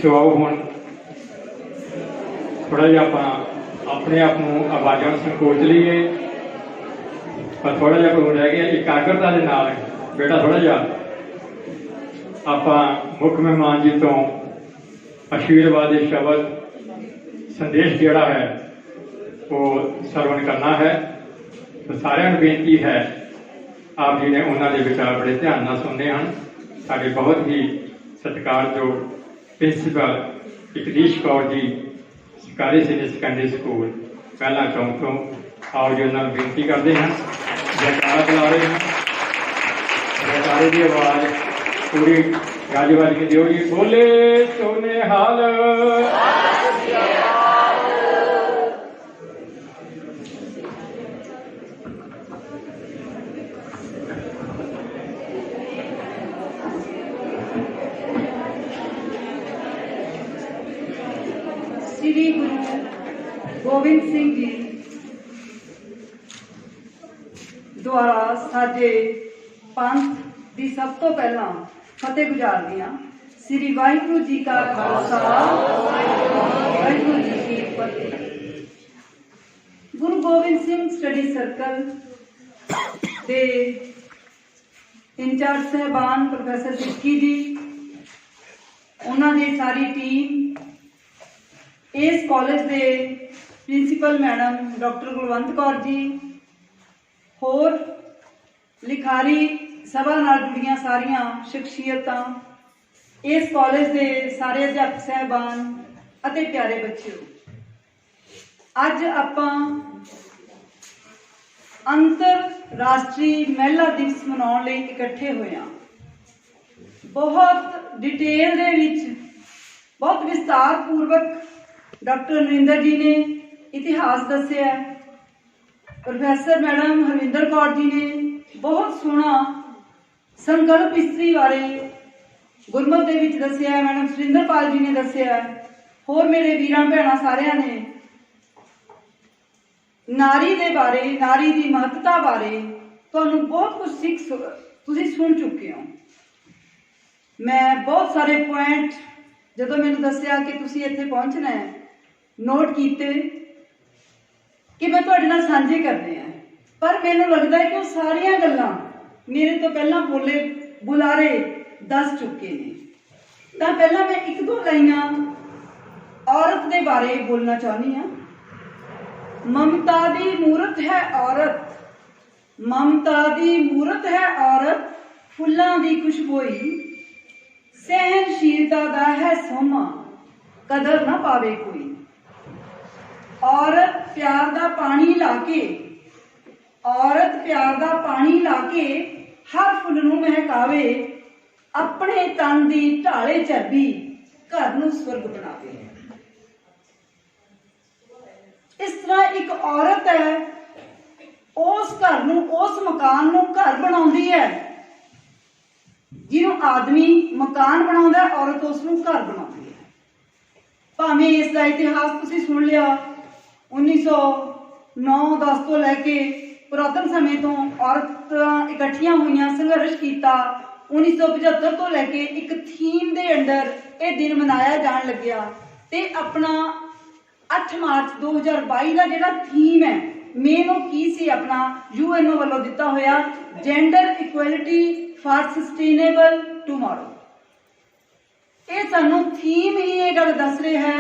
सो आओ हुण थोड़ा जिहा आपां अपने आप नूं आवाज़ां संकोच लीए, पर थोड़ा जिहा कोई रह गया एकाग्रता दे नाल बेटा थोड़ा जिहा आपां मुख मेहमान जी तो आशीर्वादी शब्द संदेश जिहड़ा है वो सरवण करना है। तो सारिਆਂ ਨੂੰ बेनती है, आप जी ने उन्होंने विचार बड़े ध्यान नाल सुने हैं। साडे बहुत ही सत्कारयोग प्रिंसीपल जगदीश कौर जी सरकारी सीनियर सैकेंडरी स्कूल पहला चौंक तो आओ जी उन्होंने बेनती करते हैं, जयकारा बुला रहे हैं। जयकारे की आवाज़ पूरी गाज बज के दिओ जी। बोले सोने हाल श्री गुरु गोबिंद सिंह जी द्वारा साजे पंथ की सब तो पहला फतेह गुजारदी हाँ। श्री वाहिगुरु जी का खालसा वाहिगुरु जी की फतेह। गुरु गोबिंद सिंह स्टडी सर्कल के इंचार्ज साहबान प्रोफैसर सिक्की जी, उन्होंने सारी टीम, इस कॉलेज के principal madam doctor गुलवंत Kaur ji, होर लिखारी सभा नाल जुड़ियां सारियां शख्सियतां, इस कॉलेज के सारे अध्यापक साहबान अते प्यारे बच्चों, अज आपां अंतरराष्ट्री महिला दिवस मनाउण लई इकट्ठे होए हां। बहुत डिटेल दे विच बहुत विस्तार पूर्वक डॉक्टर नरिंदर जी ने इतिहास दसिया, प्रोफैसर मैडम हरविंदर कौर जी ने बहुत सोहना संकल्प इस्त्री बारे गुरमत दे विच दसिया, मैडम सुरिंदरपाल जी ने दसिया, होर मेरे वीरां भैणां सारियां ने नारी दे बारे, नारी की महत्ता बारे तुहानूं बहुत कुछ तुसीं सुन चुके हो। मैं बहुत सारे पॉइंट जदों मैनूं दसिया कि तुसीं इत्थे पहुंचना है नोट किए कि मैं तुहाडे नाल सांझे करने हैं, पर मैनूं लगता है कि वो सारियां गल्लां मेरे तो पहला बोले बुलारे दस चुके हैं। तो पहला मैं एक दो लाइनां औरत के बारे बोलना चाहनी हाँ। ममता दी मूरत है औरत, ममता दी मूरत है औरत, फुल्लां दी खुशबोई, सहनशीलता दा है सोमा, कदर ना पावे कोई। औरत प्यार दा पानी लाके, औरत प्यार दा पानी लाके हर फुल नूं महकावे, अपने तन दी ढाले चरबी घर नूं स्वर्ग बनावे। इस तरह एक औरत है, उस घर नूं, उस मकान नूं घर बनाउंदी है। जिन्हों आदमी मकान बनाउंदा है, औरत उसनूं घर बनाउंदी है। भावें इसका इतिहास तुसीं सुन लिया, 1909-10 तो लैके पुरातन समय तो औरत इकट्ठियां हुई, संघर्ष किया। 1975 तो लैके एक थीम के अंडर यह दिन मनाया जान लग्या, ते अपना 8 मार्च 2022 का जिहड़ा थीम है मेन वो की सी अपना UN वालों दिता होया, gender equality for sustainable tomorrow. ये सानू थीम ही ये गल दस रहे है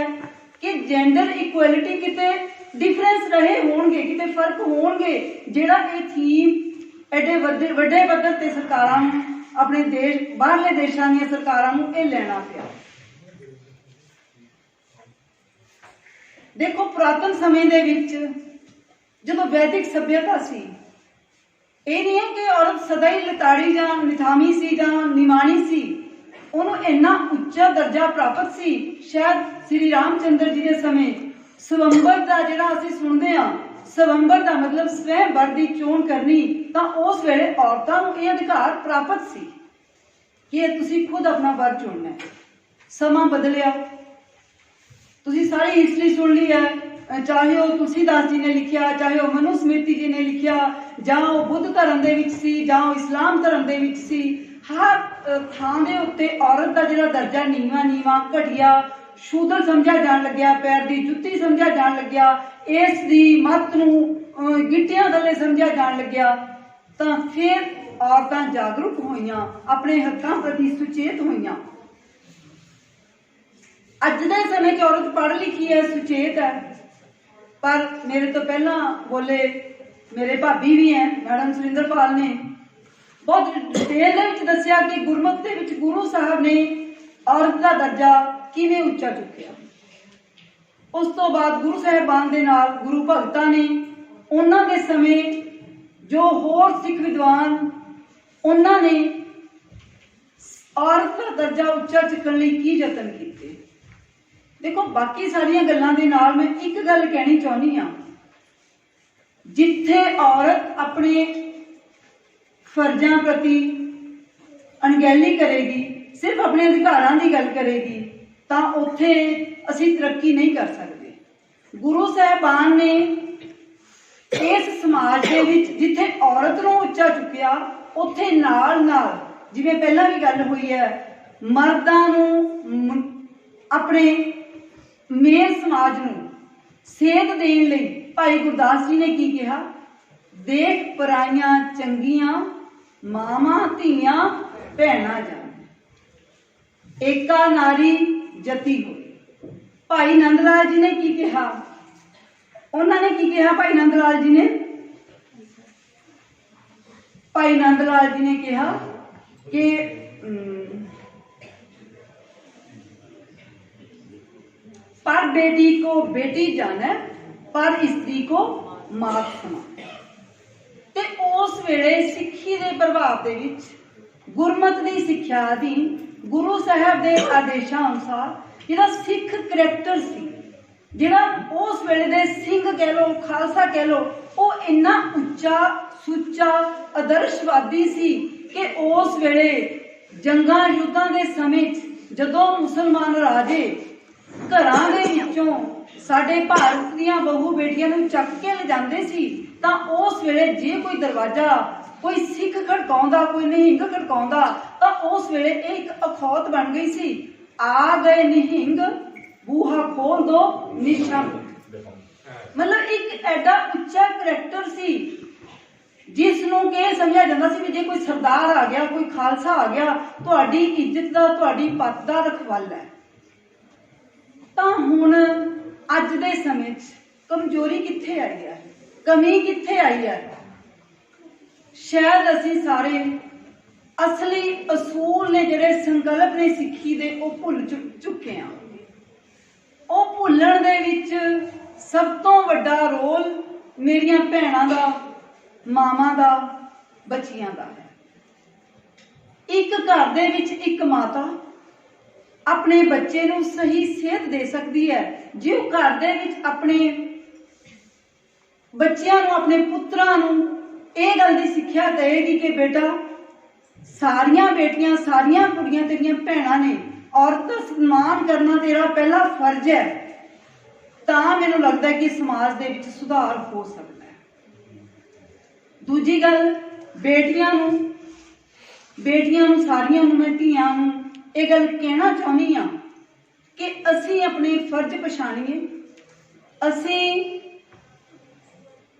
कि जेंडर इक्वलिटी किते डिफरेंस रहे होणगे, किते फर्क होणगे, जिहड़ा ये थीम एडे वड्डे पद्धर ते सरकारां नूं, अपने देश बाहरले देशां दी सरकारां नूं ये लेना पिया। देखो पुरातन समय दे विच जदों वैदिक सभ्यता सी, ये नहीं है कि औरत सदा ही लताड़ी जां निथामी सी जां निमाणी सी, उन्होंने इन्ना उच्चा दर्जा प्राप्त सी। शायद श्री रामचंद्र जी के समय स्वयंवर का जिहड़ा असीं सुनते हैं, स्वयंवर का मतलब स्वयं वर की चोण करनी, तो उस वेले औरतां नूं यह अधिकार प्राप्त सी कि तुसीं खुद अपना वर चुनना है। समा बदलिया, तुसीं सारी हिस्ट्री सुन ली है, चाहे वो तुलसीदास जी ने लिखिया, चाहे वो मनुस्मृति जी ने लिखिया, जां वो बुद्ध धर्म दे विच सी, जां वो इस्लाम धर्म दे विच सी, हर थां दे उत्ते औरत का जिहड़ा दर्जा नीवा नीवा घटिया शूदर समझा जान लग्या, पैर की जुत्ती समझा जान लग्या, इस दी मत नूं गिट्टियां थल्ले समझा जान लग्या। तां फिर औरतां जागरूक होईयां, अपने हक्कां प्रति सुचेत होईयां। अज दे समय च औरत पढ़ लिखी है, सुचेत है, पर मेरे तो पहला बोले मेरे भाभी भी हैं मैडम सुरिंदरपाल ने बहुत डिटेल दे विच दस्सिया कि गुरमत दे विच गुरु साहब ने औरत का दर्जा किवें उच्चा चुकिया। उस तो बाद गुरु साहिबान दे नाल गुरु भगतां ने उन्हां दे समय जो होर सिख विद्वान उन्हां ने औरत का दर्जा उच्चा चुकण लई की यतन कीते। देखो बाकी सारिया गल्लां दे नाल मैं एक गल कहनी चाहुंदी हां, जिथे औरत अपने फर्जां प्रति अणगहली करेगी, सिर्फ अपने अधिकारां की गल करेगी, तां उत्थे असीं तरक्की नहीं कर सकते। गुरु साहिबान ने इस समाज दे विच जिथे औरत नूं उच्चा चुकिया, उत्थे नाल नाल जिवें पहलां भी गल हुई है, मर्दां नूं अपने मेल समाज नूं सेध देण लई भाई गुरदास जी ने की कहा, देख पराइयां चंगियां मावां धीआं भैणां जान, एका नारी जती होई। भाई नंद लाल जी ने की कहा, उन्होंने की कहा, भाई नंद लाल जी ने कहा कि पर बेटी को बेटी जाने, पर स्त्री को मात समान। ते उस वेले सिੱਖੀ ਦੇ ਪ੍ਰਭਾਵ ਦੇ ਵਿੱਚ ਗੁਰਮਤ ਦੀ ਸਿੱਖਿਆ ਅਧੀਨ ਗੁਰੂ ਸਾਹਿਬ ਦੇ ਆਦੇਸ਼ਾਂ ਅਨੁਸਾਰ ਜਿਹੜਾ ਸਿੱਖ ਕਰੈਕਟਰ ਸੀ, ਜਿਹੜਾ ਉਸ ਵੇਲੇ ਦੇ ਸਿੰਘ ਕਹਿ ਲੋ, ਖਾਲਸਾ ਕਹਿ ਲੋ, ਉਹ ਇੰਨਾ ਉੱਚਾ ਸੁੱਚਾ ਆਦਰਸ਼ਵਾਦੀ ਸੀ ਕਿ ਉਸ ਵੇਲੇ ਜੰਗਾਂ ਯੁੱਧਾਂ ਦੇ ਸਮੇਂ 'ਚ ਜਦੋਂ ਮੁਸਲਮਾਨ ਰਾਜੇ ਘਰਾਂ ਦੇ ਵਿੱਚੋਂ ਸਾਡੇ ਭਾਰਤ ਦੀਆਂ ਬਹੂ ਬੇਟੀਆਂ ਨੂੰ ਚੱਕ ਕੇ ਲਿਜਾਂਦੇ ਸੀ, ਤਾਂ ਉਸ ਵੇਲੇ ਜੇ ਕੋਈ ਦਰਵਾਜ਼ਾ ਕੋਈ ਸਿੱਖ ਖੜਕਾਉਂਦਾ, ਕੋਈ ਨਿਹੰਗ ਖੜਕਾਉਂਦਾ, ਤਾਂ ਉਸ ਵੇਲੇ ਇਹ ਇੱਕ ਅਖੌਤ ਬਣ ਗਈ ਸੀ, ਆ ਗਏ ਨਿਹੰਗ ਬੂਹਾ ਖੋਲ ਦੋ ਨਿਸ਼ਾਨ। ਮਤਲਬ ਇੱਕ ਐਡਾ ਉੱਚਾ ਕਰੈਕਟਰ ਸੀ ਜਿਸ ਨੂੰ ਕਿ ਸਮਝਿਆ ਜਾਂਦਾ ਸੀ ਵੀ ਜੇ ਕੋਈ ਸਰਦਾਰ ਆ ਗਿਆ, ਕੋਈ ਖਾਲਸਾ ਆ ਗਿਆ, ਤੁਹਾਡੀ ਇੱਜ਼ਤ ਦਾ, ਤੁਹਾਡੀ ਪੱਤ ਦਾ ਰਖਵਾਲਾ ਹੈ। ਤਾਂ ਹੁਣ ਅੱਜ ਦੇ ਸਮੇਂ 'ਚ ਕਮਜ਼ੋਰੀ ਕਿੱਥੇ ਆਈ ਹੈ, ਕਮੀ ਕਿੱਥੇ ਆਈ ਹੈ? ਸ਼ਾਇਦ ਅਸੀਂ ਸਾਰੇ ਅਸਲੀ ਅਸੂਲ ਨੇ, ਜਿਹੜੇ ਸੰਕਲਪ ਨੇ ਸਿੱਖੀ ਦੇ, ਉਹ ਭੁੱਲ ਚੁੱਕੇ ਹਾਂ। ਉਹ ਭੁੱਲਣ ਦੇ ਵਿੱਚ ਸਭ ਤੋਂ ਵੱਡਾ ਰੋਲ ਮੇਰੀਆਂ ਭੈਣਾਂ ਦਾ, ਮਾਵਾਂ ਦਾ, ਬੱਚੀਆਂ ਦਾ ਹੈ। ਇੱਕ ਘਰ ਦੇ ਵਿੱਚ ਇੱਕ ਮਾਤਾ ਆਪਣੇ ਬੱਚੇ ਨੂੰ ਸਹੀ ਸੇਧ ਦੇ ਸਕਦੀ ਹੈ ਜੇ ਉਹ ਘਰ ਦੇ ਵਿੱਚ ਆਪਣੇ ਬੱਚਿਆਂ ਨੂੰ, ਆਪਣੇ ਪੁੱਤਰਾਂ ਨੂੰ ਇਹ ਗੱਲ ਦੀ ਸਿੱਖਿਆ ਦੇਵੇਗੀ ਕਿ ਬੇਟਾ ਸਾਰੀਆਂ ਬੇਟੀਆਂ, ਸਾਰੀਆਂ ਕੁੜੀਆਂ ਤੇਰੀਆਂ ਭੈਣਾਂ ਨੇ, ਔਰਤ ਦਾ ਸਨਮਾਨ ਕਰਨਾ ਤੇਰਾ ਪਹਿਲਾ ਫਰਜ਼ ਹੈ, ਤਾਂ ਮੈਨੂੰ ਲੱਗਦਾ ਕਿ ਸਮਾਜ ਦੇ ਵਿੱਚ ਸੁਧਾਰ ਹੋ ਸਕਦਾ ਹੈ। ਦੂਜੀ ਗੱਲ, ਬੇਟੀਆਂ ਨੂੰ ਸਾਰੀਆਂ ਨੂੰ, ਮੈਂ ਧੀਆਂ ਨੂੰ ਇਹ ਗੱਲ ਕਹਿਣਾ ਚਾਹੁੰਦੀ ਹਾਂ ਕਿ ਅਸੀਂ ਆਪਣੇ ਫਰਜ਼ ਪਛਾਣੀਏ। ਅਸੀਂ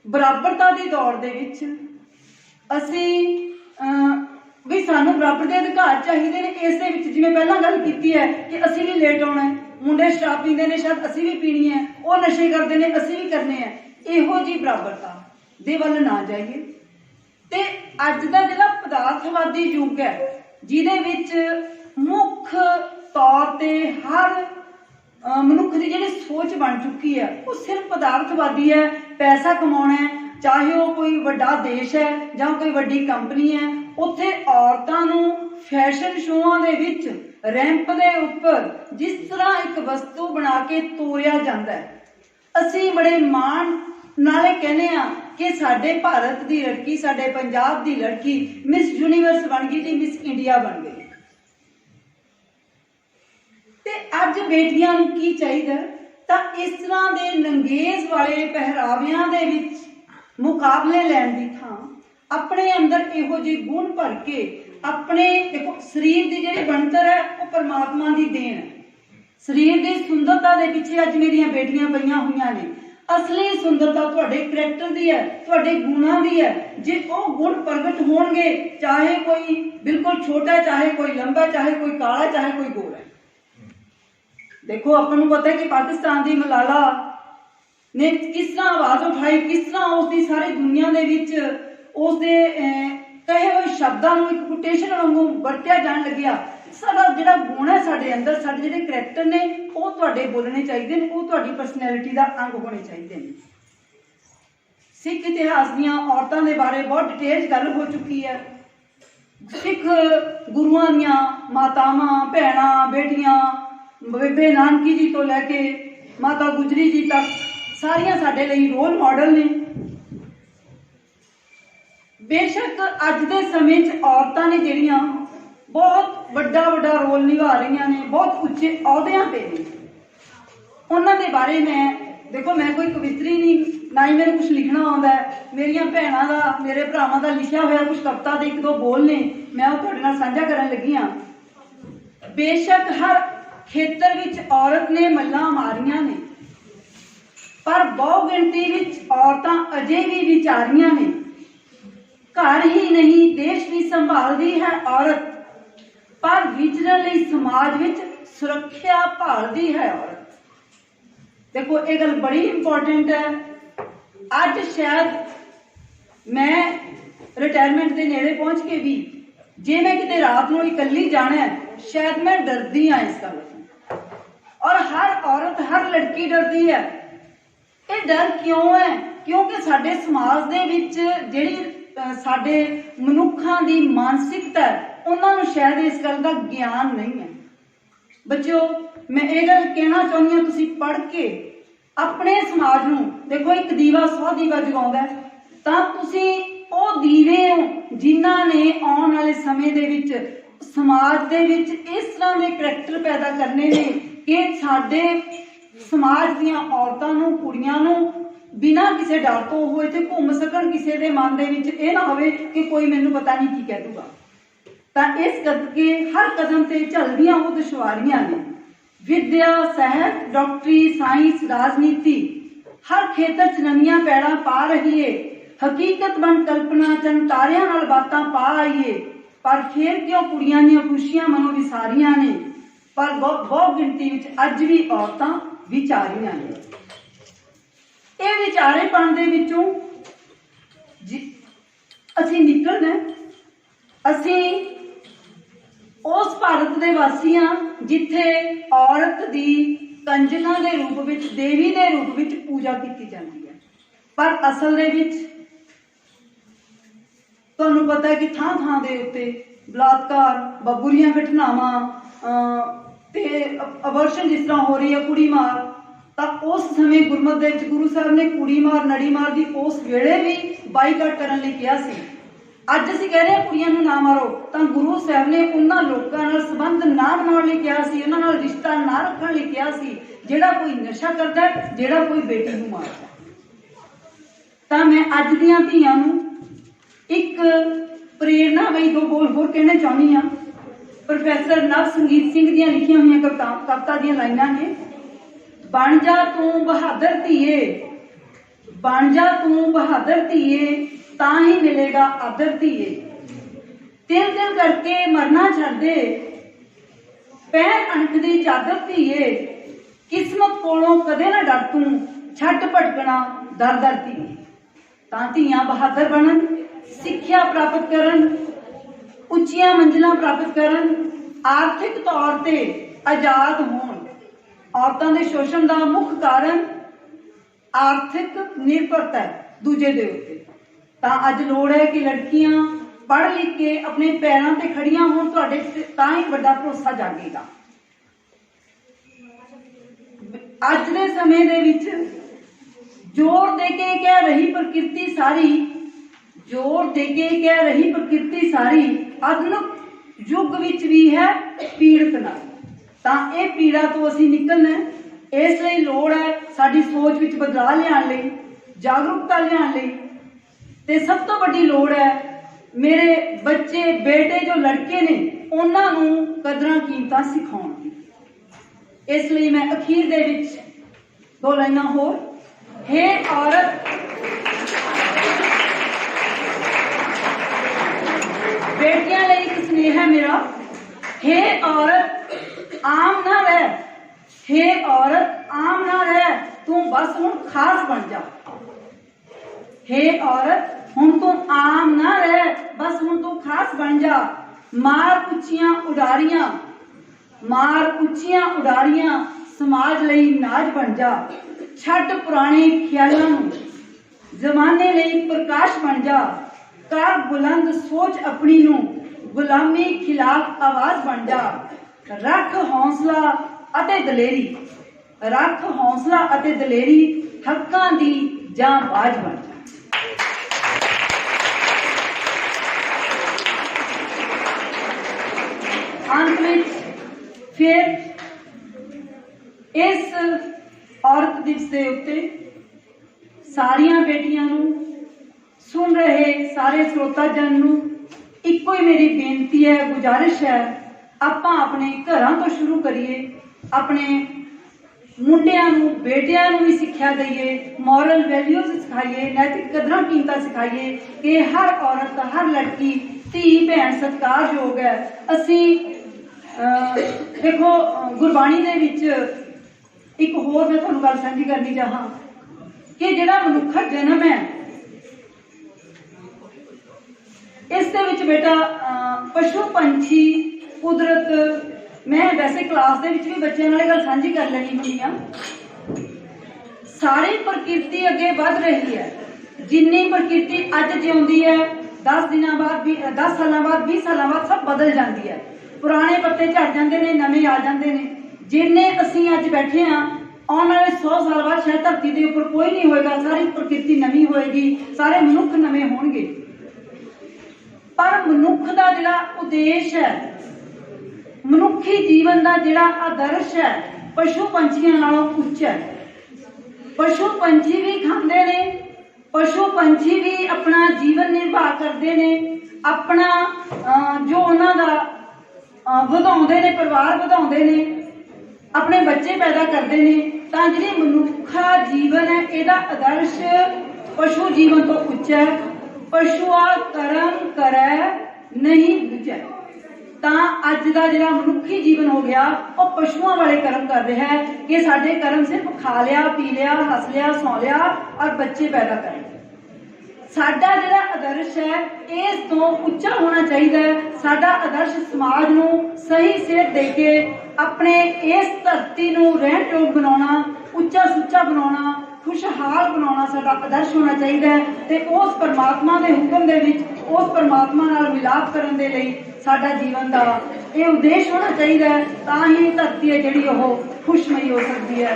ਬਰਾਬਰਤਾ ਦੀ ਦੌੜ ਦੇ ਵਿੱਚ ਅਸੀਂ ਵੀ ਸਾਨੂੰ ਬਰਾਬਰ ਦੇ ਅਧਿਕਾਰ ਚਾਹੀਦੇ ਨੇ। ਇਸ ਦੇ ਵਿੱਚ ਜਿਵੇਂ ਪਹਿਲਾਂ ਗੱਲ ਕੀਤੀ ਹੈ ਕਿ ਅਸੀਂ ਵੀ ਲੇਟ ਆਉਣਾ ਹੈ, ਮੁੰਡੇ ਸ਼ਰਾਬ ਪੀਂਦੇ ਨੇ, ਸ਼ਾਇਦ ਅਸੀਂ ਵੀ ਪੀਣੀ ਹੈ, ਉਹ ਨਸ਼ੇ ਕਰਦੇ ਨੇ, ਅਸੀਂ ਵੀ ਕਰਨੇ ਹੈ। ਇਹੋ ਜਿਹੀ ਬਰਾਬਰਤਾ ਦੇ ਵੱਲ ਨਾ ਜਾਈਏ। ਤੇ ਅੱਜ ਦਾ ਜਿਹੜਾ ਪਦਾਰਥਵਾਦੀ ਯੁੱਗ ਹੈ, ਜਿਹਦੇ ਵਿੱਚ ਮੁੱਖ ਤੌਰ ਤੇ ਹਰ ਮਨੁੱਖ ਦੀ ਜਿਹੜੀ ਸੋਚ ਬਣ ਚੁੱਕੀ ਹੈ ਉਹ ਸਿਰਫ ਪਦਾਰਥਵਾਦੀ ਹੈ, ਪੈਸਾ ਕਮਾਉਣਾ ਹੈ, ਚਾਹੇ ਉਹ ਕੋਈ ਵੱਡਾ ਦੇਸ਼ ਹੈ ਜਾਂ ਕੋਈ ਵੱਡੀ ਕੰਪਨੀ ਹੈ। ਉੱਥੇ ਔਰਤਾਂ ਨੂੰ ਫੈਸ਼ਨ ਸ਼ੋਆਂ ਦੇ ਵਿੱਚ ਰੈਂਪ ਦੇ ਉੱਪਰ ਜਿਸ ਤਰ੍ਹਾਂ ਇੱਕ ਵਸਤੂ ਬਣਾ ਕੇ ਤੋਰਿਆ ਜਾਂਦਾ ਹੈ, ਅਸੀਂ ਬੜੇ ਮਾਣ ਨਾਲੇ ਕਹਿੰਦੇ ਆ ਕਿ ਸਾਡੇ ਭਾਰਤ ਦੀ ਲੜਕੀ, ਸਾਡੇ ਪੰਜਾਬ ਦੀ ਲੜਕੀ ਮਿਸ ਯੂਨੀਵਰਸ ਬਣ ਗਈ ਜੀ, ਮਿਸ ਇੰਡੀਆ ਬਣ ਗਈ। ਤੇ ਅੱਜ ਬੇਟੀਆਂ ਨੂੰ ਕੀ ਚਾਹੀਦਾ? ਤਾਂ ਇਸ ਤਰ੍ਹਾਂ ਦੇ ਨੰਗੇਜ਼ ਵਾਲੇ ਪਹਿਰਾਵਿਆਂ ਦੇ ਵਿੱਚ ਮੁਕਾਬਲੇ ਲੈਣ ਦੀ ਥਾਂ ਆਪਣੇ ਅੰਦਰ ਇਹੋ ਜਿਹੇ ਗੁਣ ਭਰ ਕੇ अपने देखो शरीर की जिहड़ी बनतर है वो परमात्मा की देन है। शरीर की सुंदरता के पिछे अज मेरियां बेटियां पईयां हुईयां ने। असली सुंदरता तुहाडे करैक्टर की है, तुहाडे गुणां की है। जे वो गुण प्रगट होणगे, चाहे कोई बिल्कुल छोटा है, चाहे कोई लंबा, चाहे कोई काला, चाहे कोई गोरा है। देखो अपन नूं पता है कि पाकिस्तान की मलाला ने किस तरह आवाज उठाई, किस तरह उसकी सारी दुनिया दे विच उसदे कहे हुए शब्दों को एक कोटेशन वांगू वरतिया जान लग्या। साडा जिहड़ा गुण है साडे अंदर, साडे जिहड़े करैक्टर ने वो तुहाडे बोलने चाहिए, वो तुहाडी पर्सनैलिटी का अंग होने चाहिए। सिख इतिहास दीयां औरतां दे बारे बहुत डिटेल गल हो चुकी है। सिख गुरुआं दीयां मातावां, भैणां, बेटियां, बेबे नानकी जी तो लैके माता गुजरी जी तक सारियां साडे लई रोल मॉडल ने। बेशक अज दे समय च औरतां ने जिहड़ियां बहुत वड्डा वड्डा रोल निभा रही ने, बहुत उच्चे अहुदियां पे ने। उन्हां दे बारे देखो मैं कोई कवित्री नहीं, ना ही मेरे कुछ लिखना आता है। मेरिया भैनों का, मेरे भरावां का लिखा हुआ कुछ कविता के एक दो बोल ने, मैं तुहाडे नाल साझा करन लगी हाँ। बेशक हर खेतर विच औरत ने मल्लां मारियां ने, पर बहु गिनती विच औरतां अजे भी विचारियां ने। घर ही नहीं देश भी संभालती है औरत, पर विचरण लई समाज विच सुरक्षा भालती है औरत। देखो ये गल बड़ी इंपॉर्टेंट है। अज शायद मैं रिटायरमेंट के नेड़े पहुंच के भी जे मैं किते रात को इकली जाना है, शायद मैं डरदी हाँ इस गल से। और हर औरत, हर लड़की डरती है। ये डर क्यों है? क्योंकि साडे समाज दे विच जिहड़ी साडे मनुखां दी मानसिकता है, उन्होंने शायद इस गल का ज्ञान नहीं है। बच्चों मैं ये गल कहना चाहती हूँ, तुसीं पढ़ के अपने समाज नूं देखो, एक दीवा 100 दीवा जगाउंदा है, तां तुसीं ओ दीवे हो जिन्हां ने आउण वाले समय दे विच समाज दे विच इस तरह के करैक्टर पैदा करने ने कि साडे समाज दीयां औरतां नूं, कुड़ियां नूं बिना किसी डर तो वो इत्थे घूम सकन, किसी के मन दे विच ये ना होवे कि कोई मैनूं पता नहीं की कह दूगा। तां इस करके हर कदम ते झलदियां वो दुश्वारियां ने। विद्या, साहित्य, डॉक्टरी, साइंस, राजनीति हर खेतर च नवीं पैड़ा पा रही है। हकीकत बन कल्पना चंद तारियां नाल बातां पा आईए, पर फिर क्यों कुड़ियां दीयां खुशियां मनो विसारियां ने। पर बहुत गिनती विच अज भी औरतां विचारियां ने। ये विचारेपन दे विचों असीं निकलना, असीं उस भारत दे वासी हां जिथे औरत दी कंजका दे रूप विच, देवी दे रूप विच पूजा की जाती है। पर असल दे विच तुहानूं पता है कि थां थां दे उत्ते बलात्कार, बुरीआं घटनावां ते अबॉर्शन जिस तरह हो रही है, कुड़ी मार, तो उस समय गुरमत दे विच गुरु साहब ने कुड़ी मार, नड़ी मार की उस वेले भी बाईकाट करने लई कहा सी। अज असीं कह रहे हैं कुड़ियां नूं ना मारो, तो गुरु साहब ने उन्हां लोकां नाल संबंध ना बनाउण लई कहा सी, उन्हां नाल रिश्ता ना रखण लई कहा सी जिहड़ा कोई नशा करदा है, जिहड़ा कोई बेटी नूं मारदा है। तां मैं अज दीयां धीआं नूं एक प्रेरणा वही दो बोल होर कहना चाहुंदी हां। प्रोफैसर नव संगीत सिंह दीआं लिखियां होईयां कविता दीआं लाइनां ने। बन जा तू बहादुर धीए, बन जा तू बहादुर धीए, तां ही मिलेगा आदर धीए। तिल तिल करके मरना छड्ड दे, पैर अणख दी चादर धीए। किस्मत कोलों कदे ना डर तू, छड्ड भटकना दर दर धीए। तां धीआं बहादुर बनन, सिक्ख्या प्राप्त करन, उच्चियां मंजिलां प्राप्त करन, आर्थिक तौर ते आजाद होण। औरतां दे शोषण का मुख्य कारण आर्थिक निर्भरता है दूजे दे उत्ते। तां अज लोड़ है कि लड़कियां पढ़ लिख के अपने पैरों ते खड़ियां होण, तुहाडे तां ही वड्डा भरोसा जागेगा। अज दे समय दे विच जोर दे के कह रही प्रकृति सारी, जोर दे के कह रही प्रकृति सारी, आधुनिक युग विच भी है पीड़ित नारी। तां ये पीड़ा तो असीं निकलना है। इस लई लोड़ है साडी सोच विच बदलाव लियाउण लई, जागरूकता लियाउण लई। ते सब तो वड्डी लोड़ है ਮੇਰੇ ਬੱਚੇ ਬੇਟੇ ਜੋ ਲੜਕੇ ਨੇ ਉਹਨਾਂ ਨੂੰ ਕਦਰਾਂ ਕੀਮਤਾਂ ਸਿਖਾਉਣ। ਇਸ ਲਈ ਮੈਂ ਅਖੀਰ ਦੇ ਵਿੱਚ ਦੋ ਲਾਈਨਾਂ ਹੋਰ। ਹੇ ਔਰਤ, बेटियां ਲਈ ਇੱਕ ਸੁਨੇਹਾ ਮੇਰਾ। हे औरत आम ना रह, हे औरत आम ना रह, तू बस हुण खास बन जा। हे औरत हुण तू आम ना रह, बस हुण तू खास बन जा। मार ਉੱਚੀਆਂ ਉਡਾਰੀਆਂ, मार ਉੱਚੀਆਂ ਉਡਾਰੀਆਂ, समाज ਲਈ नाज बन जा। ਛੱਡ ਪੁਰਾਣੇ ਖਿਆਲਾਂ ਨੂੰ, ਜ਼ਮਾਨੇ ਲਈ ਪ੍ਰਕਾਸ਼ ਬਣ ਜਾ। कर बुलंद सोच अपनी नू, गुलामी खिलाफ आवाज बन जा। रख हौसला अते दलेरी, रख हौसला अते दलेरी, हक्कां दी जां बाज बन जा। अंत में फिर इस औरत दिवस के उत्ते सारियां बेटियां नू, सुन रहे सारे श्रोता जन नू इक्को ही मेरी बेनती है, गुजारिश है, आपां अपने घरां तो शुरू करिए। अपने मुंडियां नू, बेटियां नू भी सिक्ख्या दईए, मॉरल वैल्यूज सिखाइए, नैतिक कदरां कीमतां सिखाइए कि हर औरत, हर लड़की, धी भैन सत्कारयोग है। असी देखो गुरबाणी दे विच एक होर मैं तुहानूं गल साझी करनी चाहां कि जिहड़ा मनुखा जन्म है इस दे विच बेटा पशु पंछी कुदरत, मैं वैसे क्लास दे विच भी बच्चों नाल गल साझी कर लेनी हुंदी आ। सारी प्रकृति अगे वध रही है। जिन्नी प्रकृति अज जिउंदी है 10 दिनां बाद, 10 सालां बाद, 20 सालां बाद सब बदल जाती है। पुराने पत्ते झड़ जाते हैं, नवे आ जाते हैं। जिन्ने असीं अज बैठे हाँ, आने वाले 100 साल बाद शायद धरती के उपर कोई नहीं होएगा, सारी प्रकृति नवी होएगी, सारे मनुख नवे होणगे। पर मनुख का जिहड़ा उद्देश है, मनुखी जीवन का जिहड़ा आदर्श है, पशु पंछियों नालों उच्च है। पशु पंछी भी खांदे ने, पशु पंछी भी अपना जीवन निर्वाह करते ने, अपना जो उन्हां दा वधाउंदे ने, परिवार वधाउंदे ने, अपने बच्चे पैदा करते ने। तां जिहड़ी मनुखा जीवन है, इहदा आदर्श पशु जीवन तो उच्च है। पशुआ कर्म करे नहीं बुझे, तां अज दा जिहड़ा मनुखी जीवन हो गया वो पशुओं वाले कर्म कर रहा है कि साडे कर्म सिर्फ खा लिया, पी लिया, हस लिया, सौ लिया और बच्चे पैदा करें। साडा जिहड़ा आदर्श है इस तो उच्चा होना चाहिए। साडा आदर्श समाज नूं सही सेध दे के अपने इस धरती नूं रहण योग बनाउणा, उच्चा सुच्चा बनाउणा, खुशहाल बनाना साडा आदर्श होना चाहिए। ते उस परमात्मा के हुक्म दे विच, उस परमात्मा नाल मिलाप करन दे लई साडा जीवन का ये उद्देश्य होना चाहिए। तां ही धरती है जिहड़ी ओह खुशमयी हो सकती है।